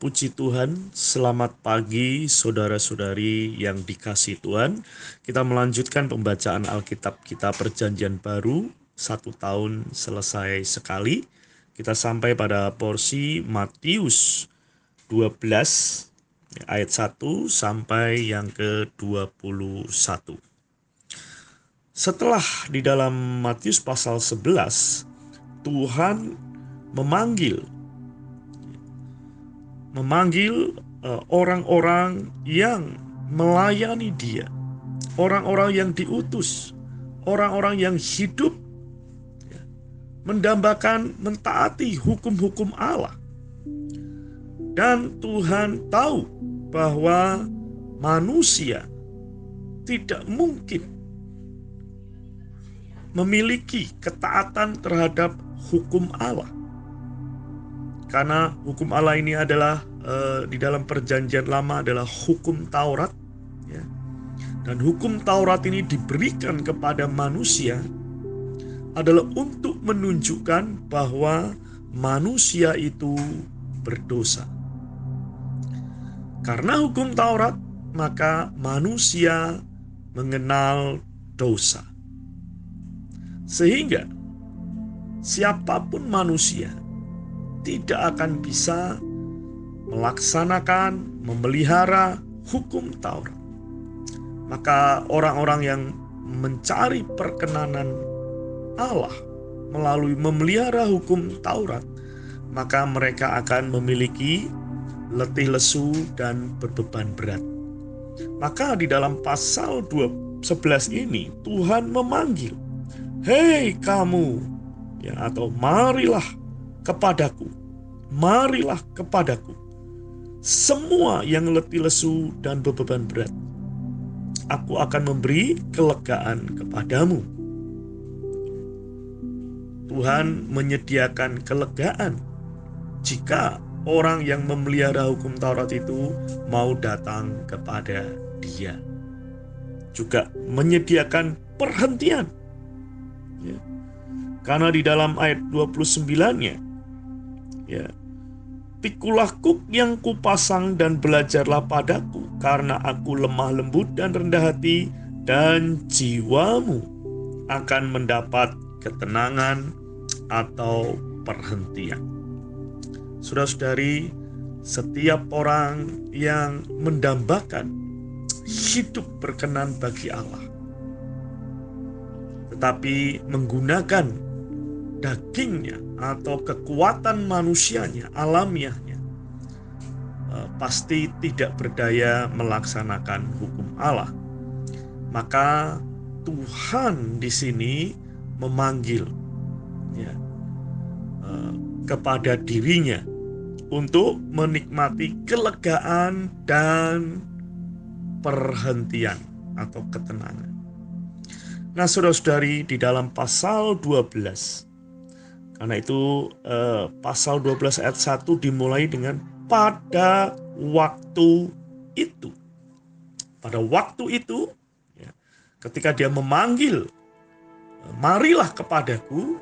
Puji Tuhan, selamat pagi saudara-saudari yang dikasihi Tuhan. Kita melanjutkan pembacaan Alkitab kita Perjanjian Baru, 1 tahun selesai sekali. Kita sampai pada porsi Matius 12 ayat 1 sampai yang ke-21. Setelah di dalam Matius pasal 11, Tuhan memanggil orang-orang yang melayani Dia, orang-orang yang diutus, orang-orang yang hidup mendambakan, mentaati hukum-hukum Allah. Dan Tuhan tahu bahwa manusia tidak mungkin memiliki ketaatan terhadap hukum Allah. Karena hukum Allah ini adalah di dalam perjanjian lama adalah hukum Taurat, ya. Dan hukum Taurat ini diberikan kepada manusia adalah untuk menunjukkan bahwa manusia itu berdosa. Karena hukum Taurat, maka manusia mengenal dosa. Sehingga siapapun manusia tidak akan bisa melaksanakan, memelihara hukum Taurat. Maka orang-orang yang mencari perkenanan Allah melalui memelihara hukum Taurat, maka mereka akan memiliki letih lesu dan berbeban berat. Maka di dalam pasal 11 ini Tuhan memanggil, "Hei kamu," ya, atau marilah kepadaku, marilah kepadaku, semua yang letih lesu dan berbeban berat. Aku akan memberi kelegaan kepadamu. Tuhan menyediakan kelegaan jika orang yang memelihara hukum Taurat itu mau datang kepada Dia. Juga menyediakan perhentian. Ya. Karena di dalam ayat 29-nya, ya, "Pikulah kuk yang kupasang dan belajarlah padaku, karena aku lemah lembut dan rendah hati, dan jiwamu akan mendapat ketenangan atau perhentian." Saudara-saudari, setiap orang yang mendambakan hidup berkenan bagi Allah, tetapi menggunakan dagingnya atau kekuatan manusianya, alamiahnya, pasti tidak berdaya melaksanakan hukum Allah. Maka Tuhan di sini memanggil, ya, kepada dirinya untuk menikmati kelegaan dan perhentian atau ketenangan. Nah, saudara-saudari, di dalam pasal 12, karena itu pasal 12 ayat 1 dimulai dengan pada waktu itu. Pada waktu itu, ya, ketika Dia memanggil, marilah kepadaku,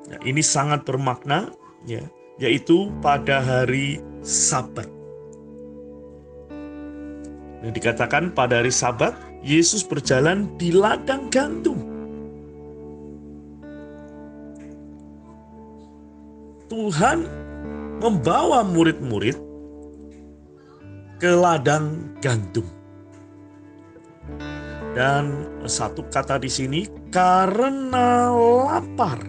ya, ini sangat bermakna, ya, yaitu pada hari Sabat. Yang dikatakan pada hari Sabat, Yesus berjalan di ladang gandum. Tuhan membawa murid-murid ke ladang gandum. Dan satu kata di sini, karena lapar,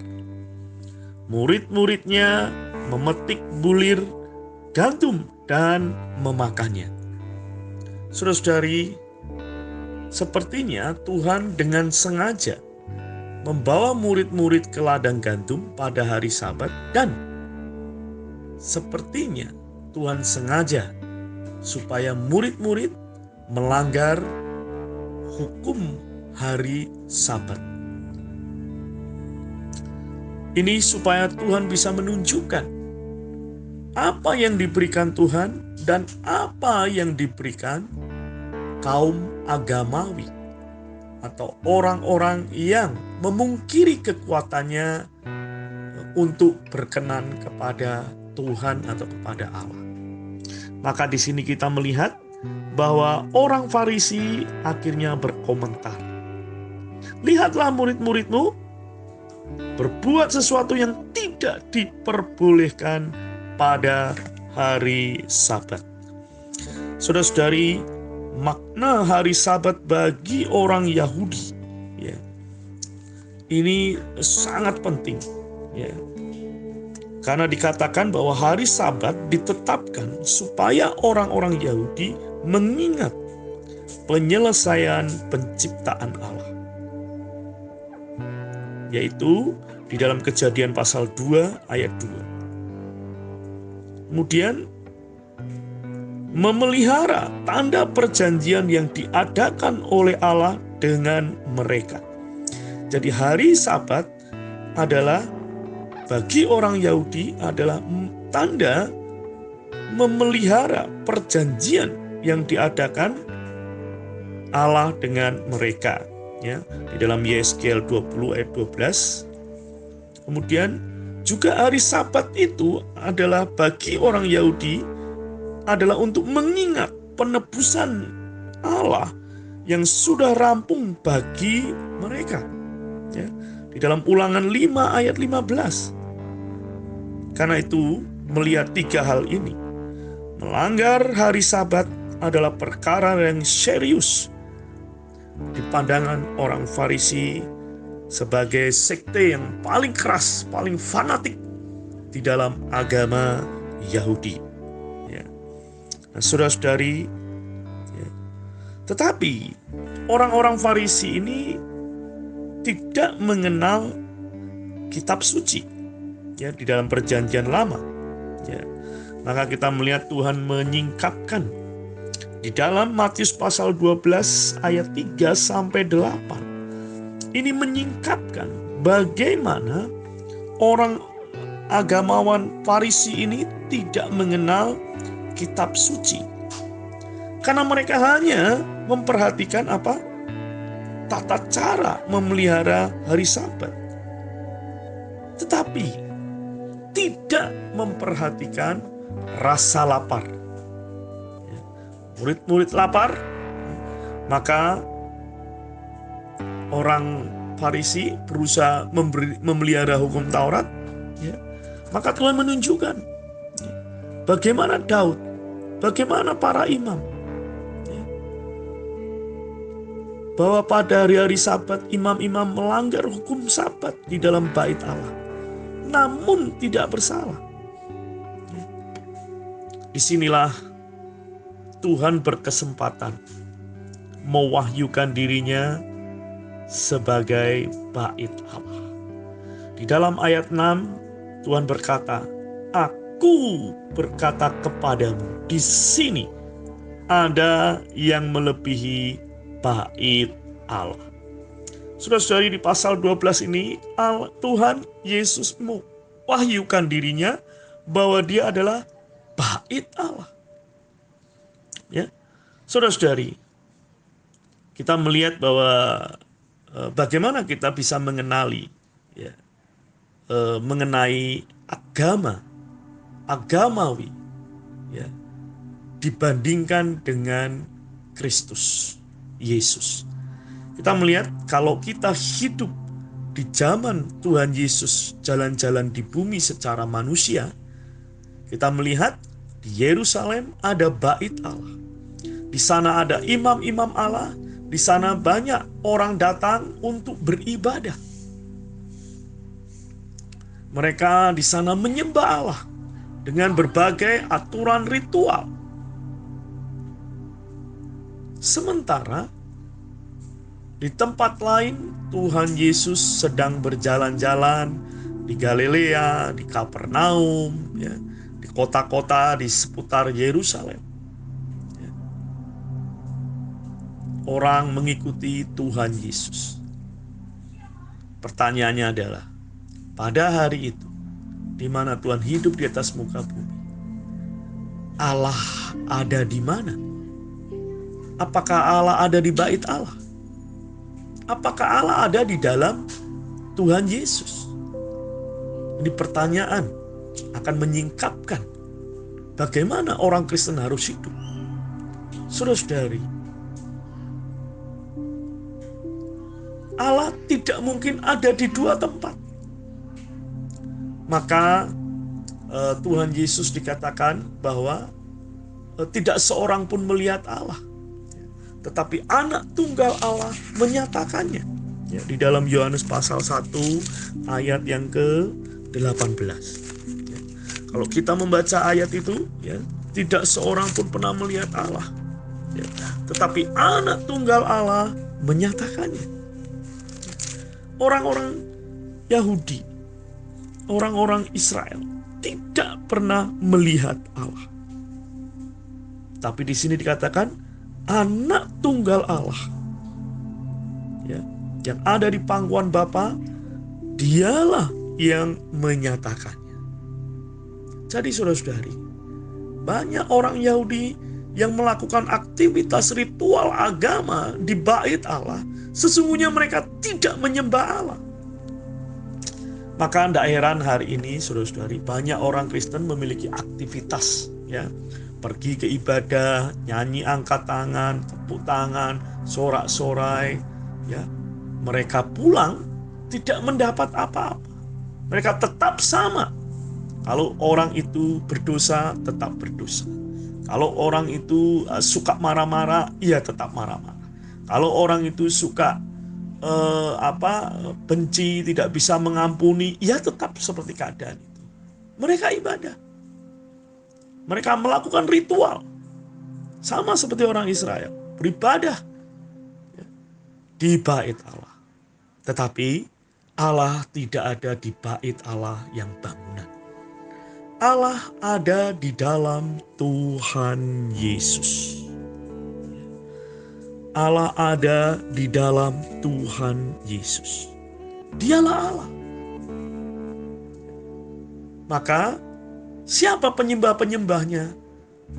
murid-muridnya memetik bulir gandum dan memakannya. Saudara-saudari, sepertinya Tuhan dengan sengaja membawa murid-murid ke ladang gandum pada hari Sabat, dan sepertinya Tuhan sengaja supaya murid-murid melanggar hukum hari Sabat. Ini supaya Tuhan bisa menunjukkan apa yang diberikan Tuhan dan apa yang diberikan kaum agamawi atau orang-orang yang memungkiri kekuatannya untuk berkenan kepada Tuhan atau kepada Allah. Maka di sini kita melihat bahwa orang Farisi akhirnya berkomentar, "Lihatlah murid-muridmu berbuat sesuatu yang tidak diperbolehkan pada hari Sabat." Saudara-saudari, makna hari Sabat bagi orang Yahudi, ya, ini sangat penting, ya. Karena dikatakan bahwa hari Sabat ditetapkan supaya orang-orang Yahudi mengingat penyelesaian penciptaan Allah, yaitu di dalam Kejadian pasal 2 ayat 2. Kemudian memelihara tanda perjanjian yang diadakan oleh Allah dengan mereka. Jadi hari Sabat adalah bagi orang Yahudi adalah tanda memelihara perjanjian yang diadakan Allah dengan mereka, ya, di dalam Yeskel 20 ayat 12. Kemudian juga hari Sabat itu adalah bagi orang Yahudi adalah untuk mengingat penebusan Allah yang sudah rampung bagi mereka, ya, di dalam Ulangan 5 ayat 15. Karena itu, melihat tiga hal ini, melanggar hari Sabat adalah perkara yang serius di pandangan orang Farisi sebagai sekte yang paling keras, paling fanatik di dalam agama Yahudi. Ya. Nah, saudara-saudari, ya. Tetapi orang-orang Farisi ini tidak mengenal kitab suci, ya, di dalam Perjanjian Lama, ya. Maka kita melihat Tuhan menyingkapkan di dalam Matius pasal 12 ayat 3 sampai 8. Ini menyingkapkan bagaimana orang agamawan Farisi ini tidak mengenal kitab suci. Karena mereka hanya memperhatikan apa? Tata cara memelihara hari Sabat. Tetapi tidak memperhatikan rasa lapar. Murid-murid lapar, maka orang Farisi berusaha memelihara hukum Taurat, ya. Maka Tuhan menunjukkan, ya, bagaimana Daud, bagaimana para imam, ya, bahwa pada hari-hari Sabat imam-imam melanggar hukum Sabat di dalam bait Allah, namun tidak bersalah. Ya. Disinilah Tuhan berkesempatan mewahyukan dirinya sebagai bait Allah. Di dalam ayat 6, Tuhan berkata, "Aku berkata kepadamu, di sini ada yang melebihi bait Allah." Saudara-saudari, di pasal 12 ini Tuhan Yesus mewahyukan dirinya bahwa dia adalah bait Allah. Ya, saudara-saudari, kita melihat bahwa bagaimana kita bisa mengenali, ya, mengenai agamawi, ya, dibandingkan dengan Kristus Yesus. Kita melihat kalau kita hidup di zaman Tuhan Yesus jalan-jalan di bumi secara manusia, kita melihat di Yerusalem ada bait Allah. Di sana ada imam-imam Allah. Di sana banyak orang datang untuk beribadah. Mereka di sana menyembah Allah dengan berbagai aturan ritual. Sementara di tempat lain Tuhan Yesus sedang berjalan-jalan di Galilea, di Kapernaum, ya, di kota-kota di seputar Yerusalem. Orang mengikuti Tuhan Yesus. Pertanyaannya adalah, pada hari itu, di mana Tuhan hidup di atas muka bumi, Allah ada di mana? Apakah Allah ada di bait Allah? Apakah Allah ada di dalam Tuhan Yesus? Ini pertanyaan akan menyingkapkan bagaimana orang Kristen harus hidup. Saudara-saudari, Allah tidak mungkin ada di dua tempat. Maka Tuhan Yesus dikatakan bahwa tidak seorang pun melihat Allah, tetapi anak tunggal Allah menyatakannya. Ya, di dalam Yohanes pasal 1 ayat yang ke-18. Ya, kalau kita membaca ayat itu, ya, tidak seorang pun pernah melihat Allah. Ya, tetapi anak tunggal Allah menyatakannya. Orang-orang Yahudi, orang-orang Israel tidak pernah melihat Allah. Tapi di sini dikatakan anak tunggal Allah, ya, yang ada di pangkuan Bapa, dialah yang menyatakannya. Jadi saudara-saudari, banyak orang Yahudi yang melakukan aktivitas ritual agama di bait Allah, sesungguhnya mereka tidak menyembah Allah. Maka tidak heran hari ini saudara-saudari, banyak orang Kristen memiliki aktivitas, ya, pergi ke ibadah, nyanyi angkat tangan, tepuk tangan, sorak-sorai, ya. Mereka pulang tidak mendapat apa-apa. Mereka tetap sama. Kalau orang itu berdosa, tetap berdosa. Kalau orang itu suka marah-marah, ia tetap marah-marah. Kalau orang itu suka benci, tidak bisa mengampuni, ia tetap seperti keadaan itu. Mereka ibadah. Mereka melakukan ritual. Sama seperti orang Israel, beribadah, ya, di bait Allah. Tetapi Allah tidak ada di bait Allah yang bangunan. Allah ada di dalam Tuhan Yesus. Allah ada di dalam Tuhan Yesus. Dialah Allah. Maka siapa penyembah-penyembahnya?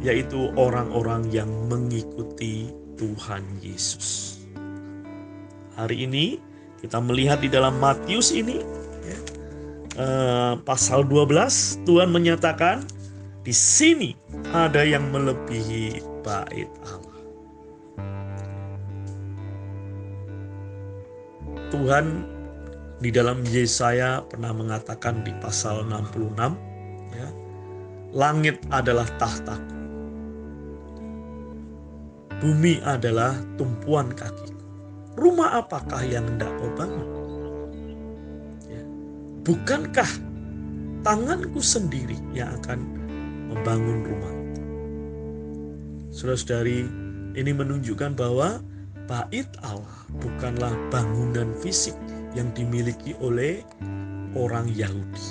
Yaitu orang-orang yang mengikuti Tuhan Yesus. Hari ini kita melihat di dalam Matius ini, ya, pasal 12, Tuhan menyatakan di sini ada yang melebihi bait Allah. Tuhan di dalam Yesaya pernah mengatakan di pasal 66, ya, langit adalah tahtaku, bumi adalah tumpuan kakiku. Rumah apakah yang hendak kau bangun? Ya. Bukankah tanganku sendiri yang akan membangun rumah itu? Saudara-saudari, ini menunjukkan bahwa bait Allah bukanlah bangunan fisik yang dimiliki oleh orang Yahudi.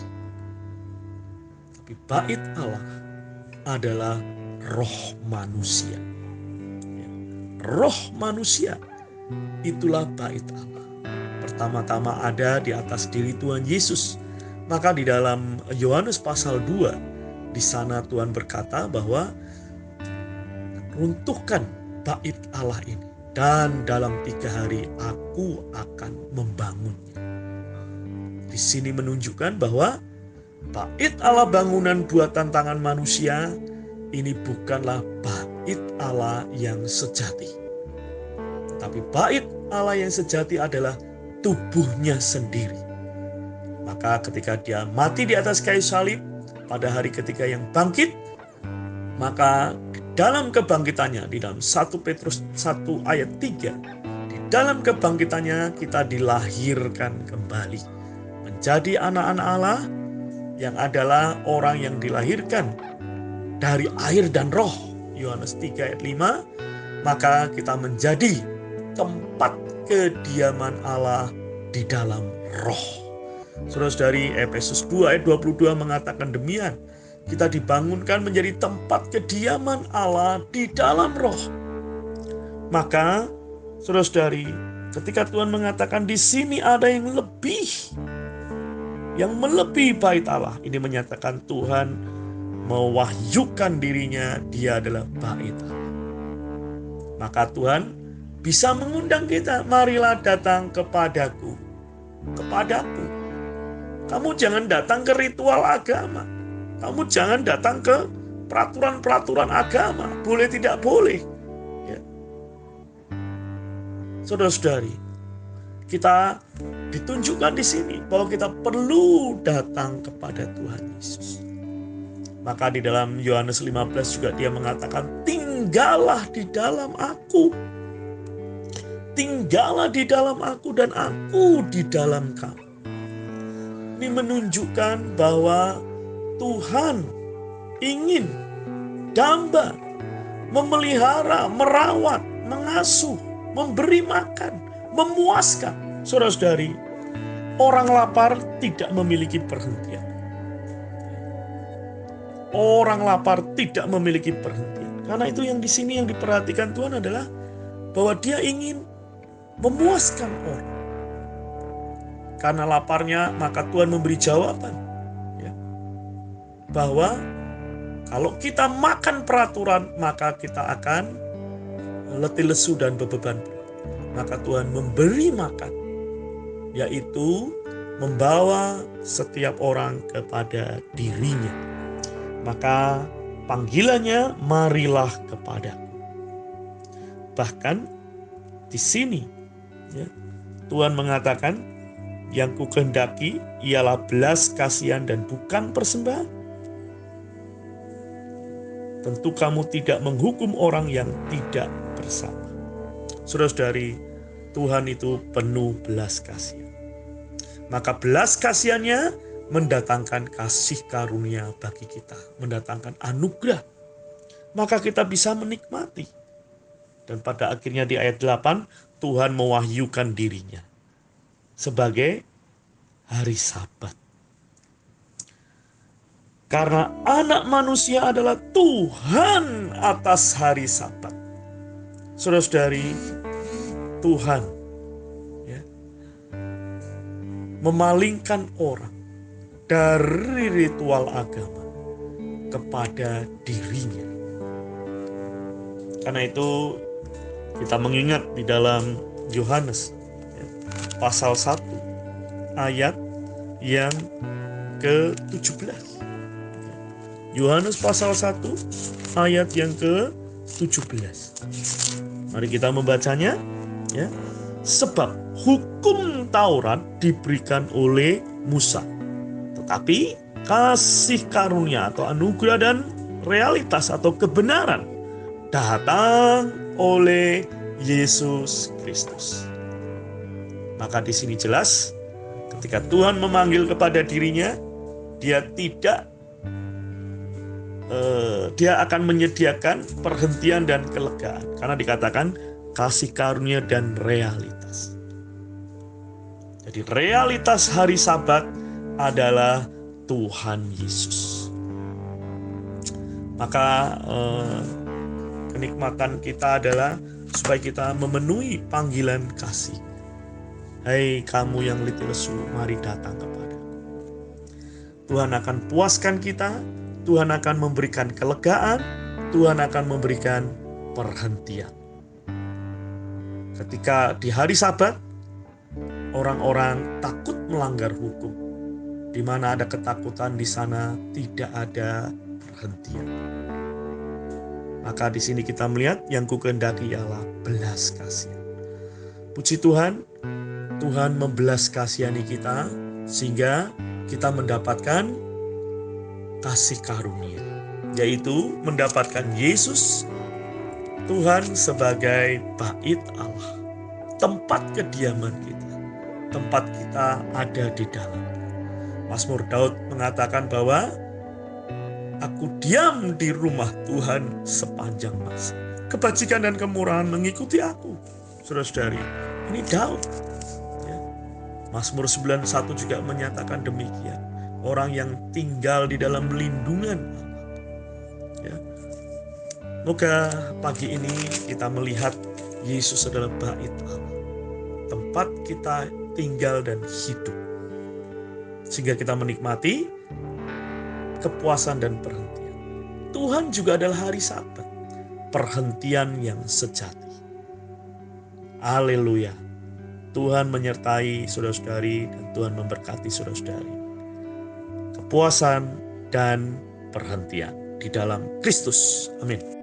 Tapi bait Allah adalah roh manusia. Roh manusia, itulah bait Allah. Pertama-tama ada di atas diri Tuhan Yesus. Maka di dalam Yohanes pasal 2, di sana Tuhan berkata bahwa runtuhkan bait Allah ini, dan dalam 3 hari aku akan membangunnya. Di sini menunjukkan bahwa bait Allah bangunan buatan tangan manusia ini bukanlah bait Allah yang sejati. Tapi bait Allah yang sejati adalah tubuhnya sendiri. Maka ketika dia mati di atas kayu salib, pada hari ketika yang bangkit, maka dalam kebangkitannya, di dalam 1 Petrus 1 ayat 3, di dalam kebangkitannya kita dilahirkan kembali menjadi anak-anak Allah, yang adalah orang yang dilahirkan dari air dan roh. Yohanes 3 ayat 5, maka kita menjadi tempat kediaman Allah di dalam roh. Saudara-saudari, Efesus 2 ayat 22 mengatakan demikian. Kita dibangunkan menjadi tempat kediaman Allah di dalam roh. Maka, saudara-saudari, ketika Tuhan mengatakan di sini ada yang lebih, yang melebihi bait Allah, ini menyatakan Tuhan mewahyukan dirinya, dia adalah bait Allah. Maka Tuhan bisa mengundang kita, marilah datang kepadaku. Kepadaku. Kamu jangan datang ke ritual agama. Kamu jangan datang ke peraturan-peraturan agama, boleh tidak boleh. Ya. Saudara-saudari, kita ditunjukkan di sini bahwa kita perlu datang kepada Tuhan Yesus. Maka di dalam Yohanes 15 juga dia mengatakan, tinggallah di dalam aku. Tinggallah di dalam aku dan aku di dalam kamu. Ini menunjukkan bahwa Tuhan ingin damba memelihara, merawat, mengasuh, memberi makan, memuaskan. Saudara-saudari, orang lapar tidak memiliki perhentian. Orang lapar tidak memiliki perhentian. Karena itu yang di sini yang diperhatikan Tuhan adalah bahwa dia ingin memuaskan orang. Karena laparnya, maka Tuhan memberi jawaban. Ya, bahwa kalau kita makan peraturan, maka kita akan letih lesu dan bebeban. Maka Tuhan memberi makan, yaitu membawa setiap orang kepada dirinya. Maka panggilannya, marilah kepadaku. Bahkan di sini ya, Tuhan mengatakan, yang kukehendaki ialah belas kasihan dan bukan persembahan. Tentu kamu tidak menghukum orang yang tidak bersalah. Saudara-saudari, Tuhan itu penuh belas kasihan. Maka belas kasihannya mendatangkan kasih karunia bagi kita, mendatangkan anugerah. Maka kita bisa menikmati. Dan pada akhirnya di ayat 8, Tuhan mewahyukan dirinya sebagai hari Sabat. Karena anak manusia adalah Tuhan atas hari Sabat. Saudara-saudari, Tuhan ya, memalingkan orang dari ritual agama kepada dirinya. Karena itu kita mengingat di dalam Yohanes pasal 1 ayat yang ke-17. Yohanes pasal 1 ayat yang ke-17. Mari kita membacanya ya. Sebab hukum Taurat diberikan oleh Musa, tetapi kasih karunia atau anugerah dan realitas atau kebenaran datang oleh Yesus Kristus. Maka di sini jelas ketika Tuhan memanggil kepada dirinya, dia akan menyediakan perhentian dan kelegaan. Karena dikatakan kasih karunia dan realitas. Jadi realitas hari Sabat adalah Tuhan Yesus. Maka kenikmatan kita adalah supaya kita memenuhi panggilan kasih. Hai kamu yang letih lesu, mari datang kepadaku. Tuhan akan puaskan kita, Tuhan akan memberikan kelegaan, Tuhan akan memberikan perhentian. Ketika di hari Sabat, orang-orang takut melanggar hukum. Di mana ada ketakutan, di sana tidak ada perhentian. Maka di sini kita melihat yang kukehendaki ialah belas kasihan. Puji Tuhan, Tuhan membelas kasihani kita sehingga kita mendapatkan kasih karunia, yaitu mendapatkan Yesus Tuhan sebagai bait Allah, tempat kediaman kita, tempat kita ada di dalam. Mazmur Daud mengatakan bahwa aku diam di rumah Tuhan sepanjang masa. Kebajikan dan kemurahan mengikuti aku. Saudara-saudari, ini Daud. Mazmur 91 juga menyatakan demikian. Orang yang tinggal di dalam lindungan Allah. Ya. Moga pagi ini kita melihat Yesus adalah bait Allah. Tempat kita tinggal dan hidup. Sehingga kita menikmati kepuasan dan perhentian. Tuhan juga adalah hari Sabat. Perhentian yang sejati. Haleluya. Tuhan menyertai saudara-saudari dan Tuhan memberkati saudara-saudari. Kepuasan dan perhentian. di dalam Kristus. Amin.